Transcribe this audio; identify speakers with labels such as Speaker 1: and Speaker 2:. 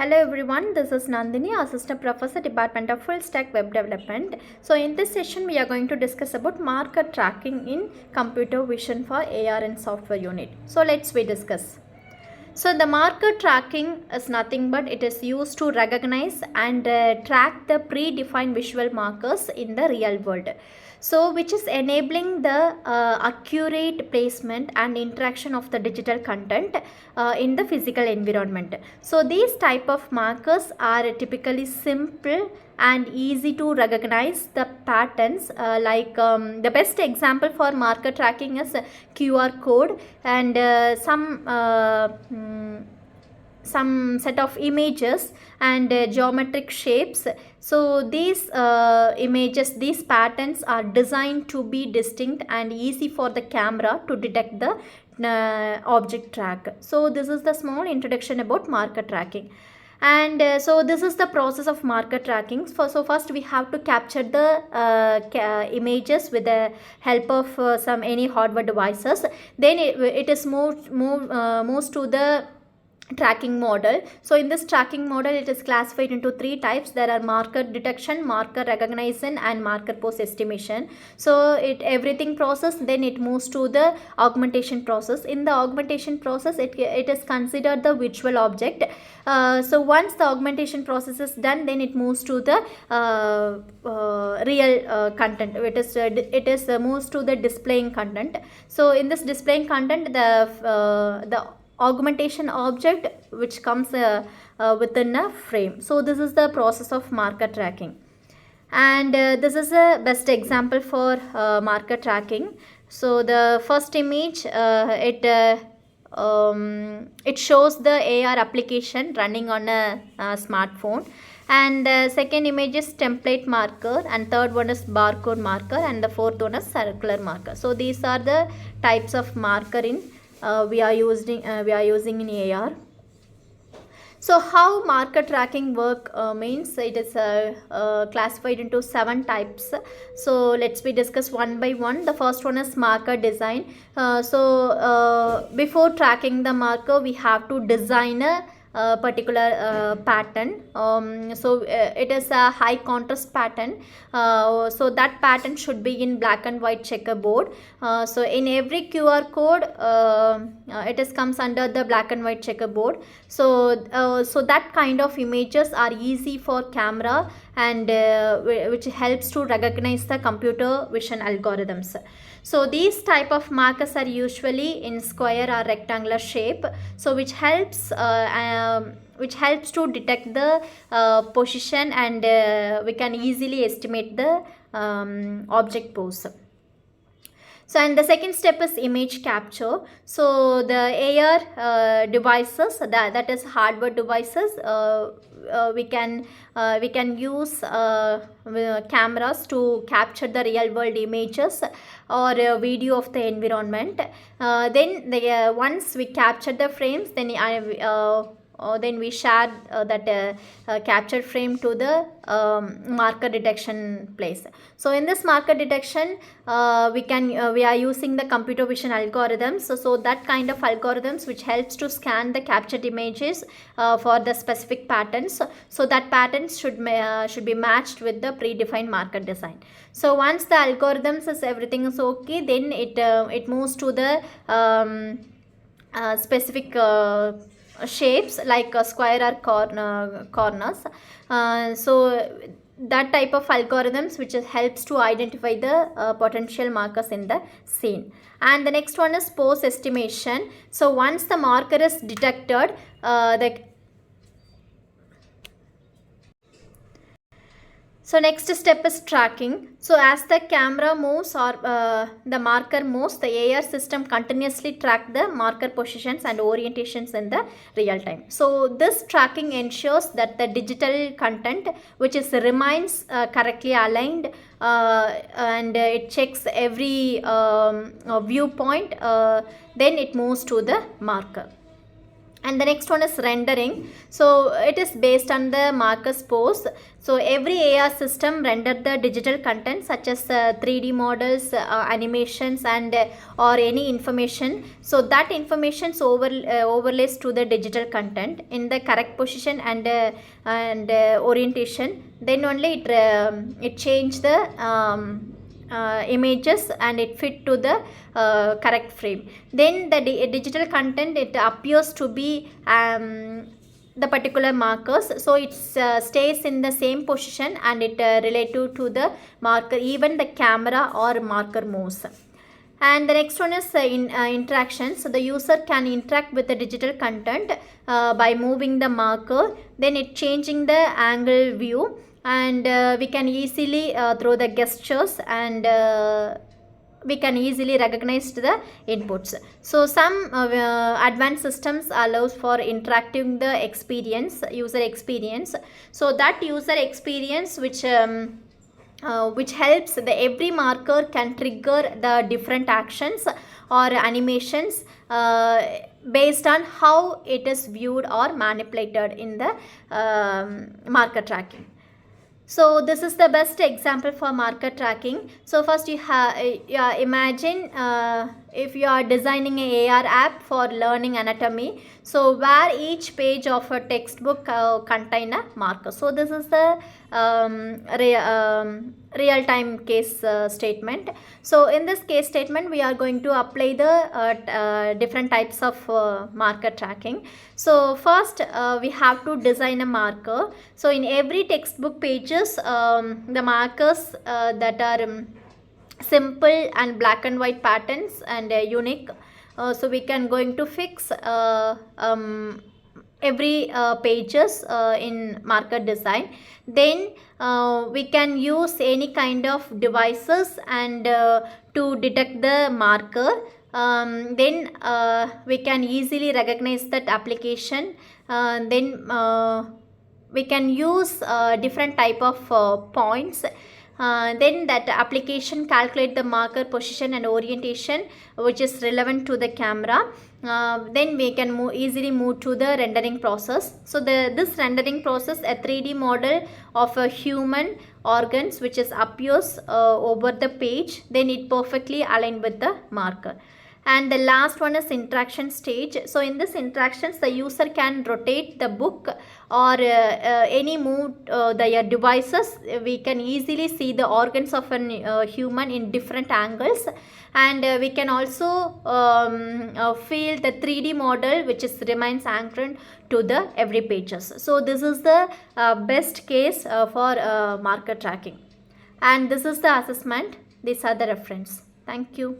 Speaker 1: Hello everyone, this is Nandini, Assistant Professor, Department of Full Stack Web Development. So in this session, we are going to discuss about marker tracking in computer vision for AR and software unit. So let's discuss. So the marker tracking is nothing but it is used to recognize and track the predefined visual markers in the real world. So which is enabling the accurate placement and interaction of the digital content in the physical environment. So these type of markers are typically simple and easy to recognize the patterns the best example for marker tracking is QR code and some set of images and geometric shapes. So these these patterns are designed to be distinct and easy for the camera to detect the object track. So this is the small introduction about marker tracking. And so this is the process of marker tracking. So first we have to capture the images with the help of any hardware devices. Then it is moves to the tracking model. So in this tracking model, it is classified into three types. There are marker detection, marker recognition and marker post estimation. So everything process, then it moves to the augmentation process. In the augmentation process, it is considered the virtual object. So once the augmentation process is done, then it moves to the real content. It is moves to the displaying content. So in this displaying content, the augmentation object which comes within a frame. So this is the process of marker tracking, and this is a best example for marker tracking. So the first image it shows the AR application running on a smartphone, and second image is template marker, and third one is barcode marker, and the fourth one is circular marker. So these are the types of marker in we are using in AR. So how marker tracking work means it is classified into 7 types. So let's discuss one by one. The first one is marker design. Before tracking the marker, we have to design a particular pattern. It is a high contrast pattern. So that pattern should be in black and white checkerboard. So in every QR code, it is comes under the black and white checkerboard. So that kind of images are easy for camera and which helps to recognize the computer vision algorithms. So these type of markers are usually in square or rectangular shape, so which helps to detect the position, and we can easily estimate the object pose. So and the second step is image capture. So the AR devices, that is hardware devices, we can use cameras to capture the real world images or video of the environment. Then once we capture the frames, then we share that captured frame to the marker detection place. So in this marker detection, we are using the computer vision algorithms. So that kind of algorithms which helps to scan the captured images for the specific patterns. So that patterns should be matched with the predefined marker design. So once the algorithms everything is okay, then it moves to the specific shapes like a square or corners. So that type of algorithms which helps to identify the potential markers in the scene. And the next one is pose estimation. So once the marker is detected, so next step is tracking. So as the camera moves or the marker moves, the AR system continuously track the marker positions and orientations in the real time. So this tracking ensures that the digital content which remains correctly aligned, and it checks every viewpoint, then it moves to the marker. And the next one is rendering. So it is based on the marker's pose. So every AR system render the digital content such as 3D models, animations, and or any information. So that information overlays to the digital content in the correct position and orientation. Then only it change the images and it fit to the correct frame. Then the digital content, it appears to be the particular markers, so it stays in the same position and it relative to the marker, even the camera or marker moves. And the next one is interaction. So the user can interact with the digital content by moving the marker, then it changing the angle view, and we can easily through the gestures, and we can easily recognize the inputs. So some advanced systems allows for interacting the experience, user experience. So that user experience which helps the every marker can trigger the different actions or animations based on how it is viewed or manipulated in the marker tracking. So this is the best example for marker tracking. So first you have imagine if you are designing a AR app for learning anatomy, so where each page of a textbook contain a marker. So this is the real-time case statement. So in this case statement we are going to apply the different types of marker tracking. So first we have to design a marker. So in every textbook pages the markers that are simple and black and white patterns and unique. So we can going to fix every pages in marker design. Then we can use any kind of devices and to detect the marker. Then we can easily recognize that application. Then we can use different type of points. Then that application calculate the marker position and orientation which is relevant to the camera. Then we can easily move to the rendering process. So this rendering process, a 3D model of a human organs which is appears over the page, then it perfectly aligned with the marker. And the last one is interaction stage. So in this interactions the user can rotate the book or any move their devices. We can easily see the organs of a human in different angles, and we can also feel the 3D model which is remains anchored to the every pages. So this is the best case for marker tracking, and this is the assessment. These are the reference. Thank you.